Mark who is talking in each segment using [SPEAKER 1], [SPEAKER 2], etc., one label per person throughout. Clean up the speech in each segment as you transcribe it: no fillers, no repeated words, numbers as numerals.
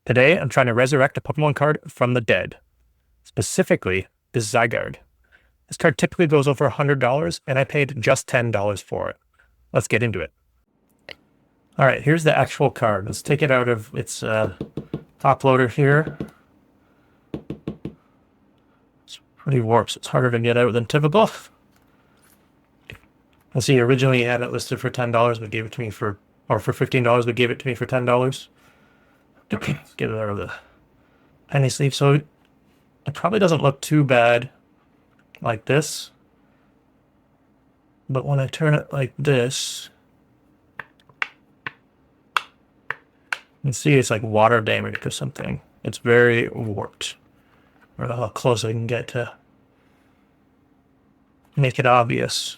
[SPEAKER 1] Today, I'm trying to resurrect a Pokemon card from the dead, specifically the Zygarde. This card typically goes over $100, and I paid just $10 for it. Let's get into it. All right, here's the actual card. Let's take it out of its top loader here. It's pretty warped, so it's harder to get out than typical. Let's see, originally you had it listed for $10, but gave it to me for $15, but gave it to me for $10. Let's get it out of the penny sleeve. So it probably doesn't look too bad like this, but when I turn it like this, you can see it's like water damage or something. It's very warped. Or how close I can get to make it obvious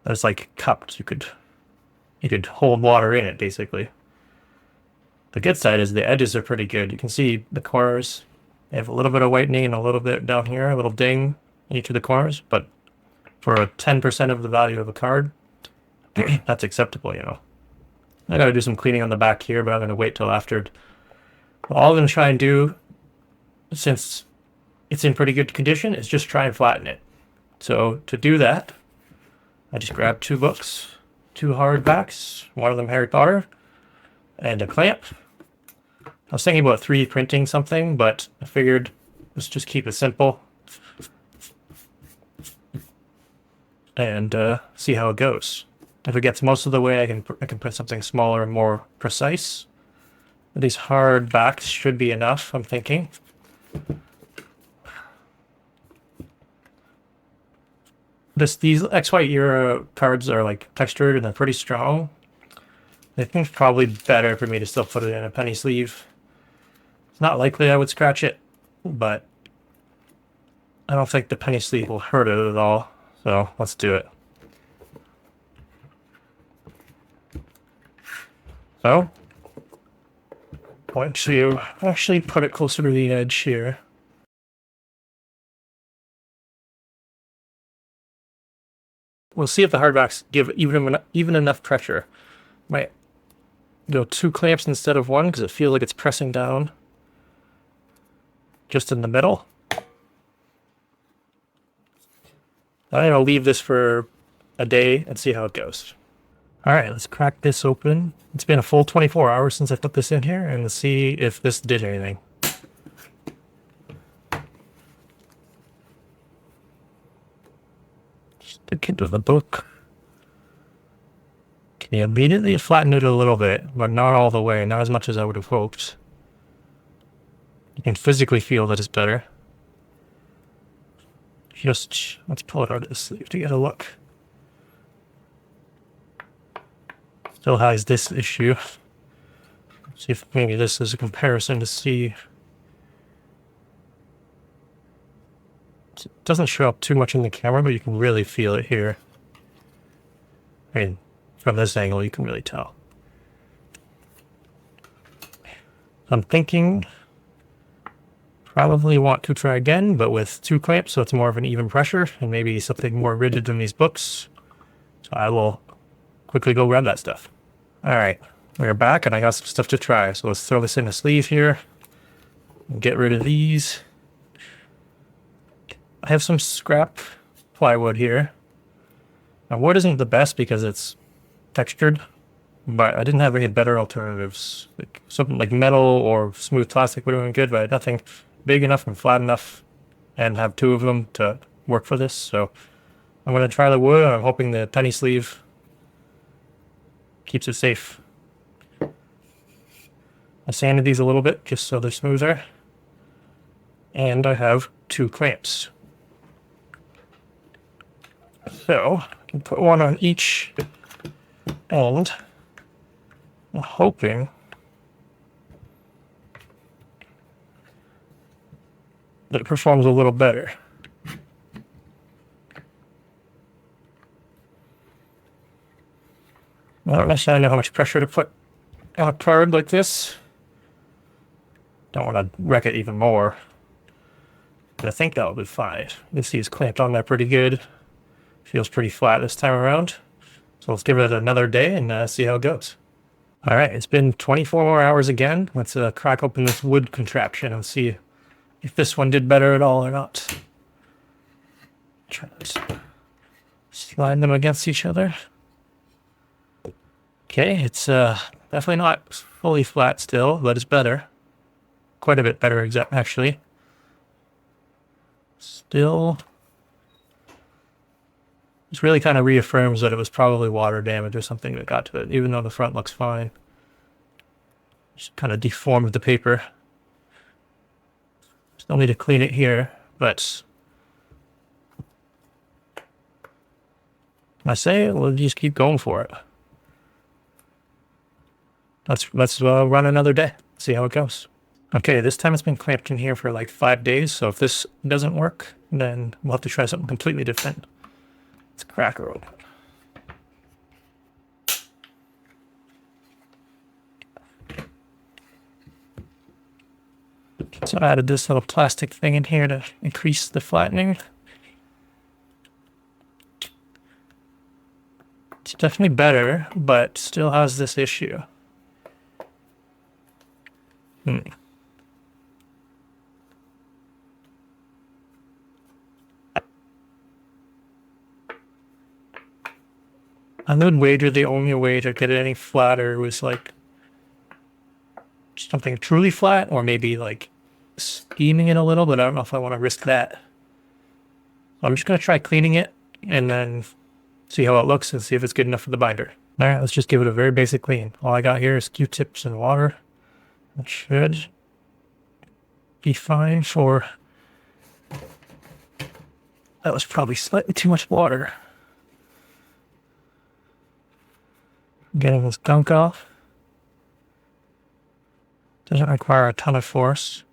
[SPEAKER 1] that it's like cupped. You could hold water in it, basically. The good side is the edges are pretty good. You can see the corners. They have a little bit of whitening and a little bit down here, a little ding in each of the corners. But for 10% of the value of a card, that's acceptable, you know. I gotta do some cleaning on the back here, but I'm gonna wait till after. All I'm gonna try and do, since it's in pretty good condition, is just try and flatten it. So to do that, I just grabbed 2 books, 2 hardbacks, one of them Harry Potter, and a clamp. I was thinking about 3D printing something, but I figured let's just keep it simple and see how it goes. If it gets most of the way, I can put something smaller and more precise. These hard backs should be enough, I'm thinking. These XY era cards are like textured and they're pretty strong. I think it's probably better for me to still put it in a penny sleeve. It's not likely I would scratch it, but I don't think the penny sleeve will hurt it at all. So let's do it. So, once you actually put it closer to the edge here, we'll see if the hardbacks give even enough pressure. Might go 2 clamps instead of 1 because it feels like it's pressing down just in the middle. I'm gonna leave this for a day and see how it goes. All right, let's crack this open. It's been a full 24 hours since I put this in here, and let's see if this did anything. Stick into the book. Okay, immediately flattened it a little bit, but not all the way, not as much as I would have hoped. You can physically feel that it's better. Just, let's pull it out of the sleeve to get a look. Still has this issue. See if maybe this is a comparison to see. It doesn't show up too much in the camera, but you can really feel it here. I mean, from this angle, you can really tell. I'm thinking probably want to try again, but with 2 clamps, so it's more of an even pressure, and maybe something more rigid than these books. So I will quickly go grab that stuff. All right, we're back, and I got some stuff to try. So let's throw this in a sleeve here and get rid of these. I have some scrap plywood here. Now, wood isn't the best because it's textured, but I didn't have any better alternatives. Like something like metal or smooth plastic would have been good, but nothing big enough and flat enough, and have 2 of them to work for this. So I'm going to try the wood, and I'm hoping the penny sleeve keeps it safe. I sanded these a little bit just so they're smoother, and I have 2 clamps. So I can put 1 on each end. I'm hoping that it performs a little better. I don't necessarily know how much pressure to put on a card like this. Don't want to wreck it even more. But I think that'll be fine. You can see it's clamped on there pretty good. Feels pretty flat this time around. So let's give it another day and see how it goes. All right, it's been 24 more hours again. Let's crack open this wood contraption and see if this one did better at all or not. Try to slide them against each other. Okay, it's definitely not fully flat still, but it's better. Quite a bit better, actually. Still, this really kind of reaffirms that it was probably water damage or something that got to it, even though the front looks fine. Just kind of deformed the paper. Still need to clean it here, but I say we'll just keep going for it. Let's run another day, see how it goes. Okay, this time it's been clamped in here for like 5 days, so if this doesn't work, then we'll have to try something completely different. Let's crack her open. So I added this little plastic thing in here to increase the flattening. It's definitely better, but still has this issue. I would wager the only way to get it any flatter was like something truly flat, or maybe like scheming it a little, but I don't know if I want to risk that. I'm just going to try cleaning it and then see how it looks and see if it's good enough for the binder. All right, let's just give it a very basic clean. All I got here is Q-tips and water. That should be fine for... That was probably slightly too much water. Getting this gunk off. Doesn't require a ton of force.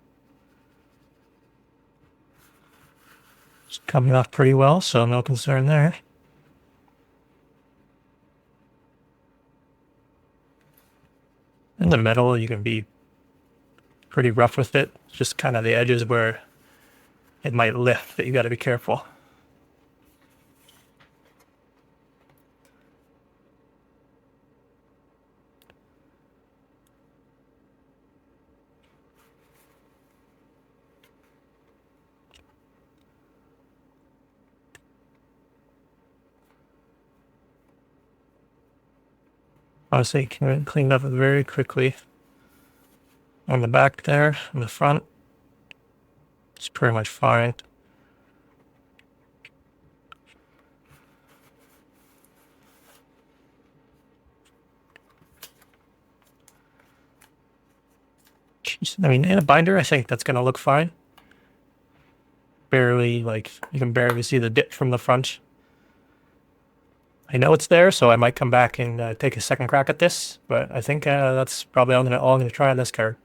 [SPEAKER 1] It's coming off pretty well, so no concern there. In the metal, you can be pretty rough with it. It's just kind of the edges where it might lift that you got to be careful. Honestly, cleaned up very quickly. On the back there, on the front, it's pretty much fine. Jeez, I mean, in a binder, I think that's going to look fine. Barely, like, you can barely see the dip from the front. I know it's there, so I might come back and take a second crack at this, but I think that's probably all I'm going to try on this card.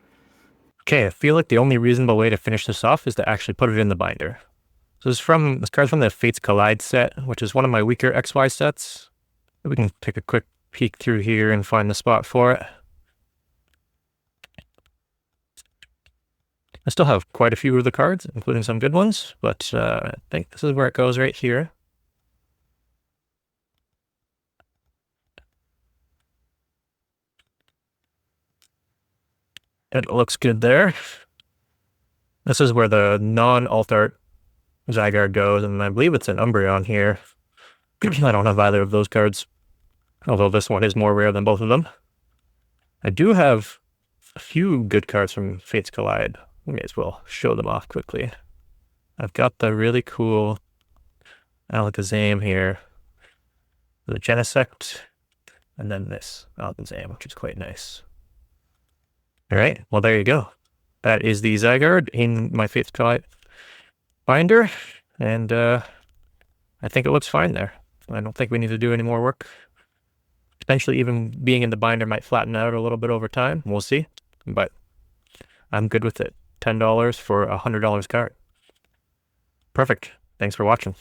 [SPEAKER 1] Okay, I feel like the only reasonable way to finish this off is to actually put it in the binder. So this card's from the Fates Collide set, which is one of my weaker XY sets. We can take a quick peek through here and find the spot for it. I still have quite a few of the cards, including some good ones, but I think this is where it goes right here. It looks good there. This is where the non-alt art Zygarde goes, and I believe it's an Umbreon here. I don't have either of those cards, although this one is more rare than both of them. I do have a few good cards from Fates Collide. We may as well show them off quickly. I've got the really cool Alakazam here, the Genesect, and then this Alakazam, which is quite nice. All right, well, there you go. That is the Zygarde in my Fates Collide binder, and I think it looks fine there. I don't think we need to do any more work. Potentially even being in the binder might flatten out a little bit over time. We'll see, but I'm good with it. $10 for a $100 card. Perfect. Thanks for watching.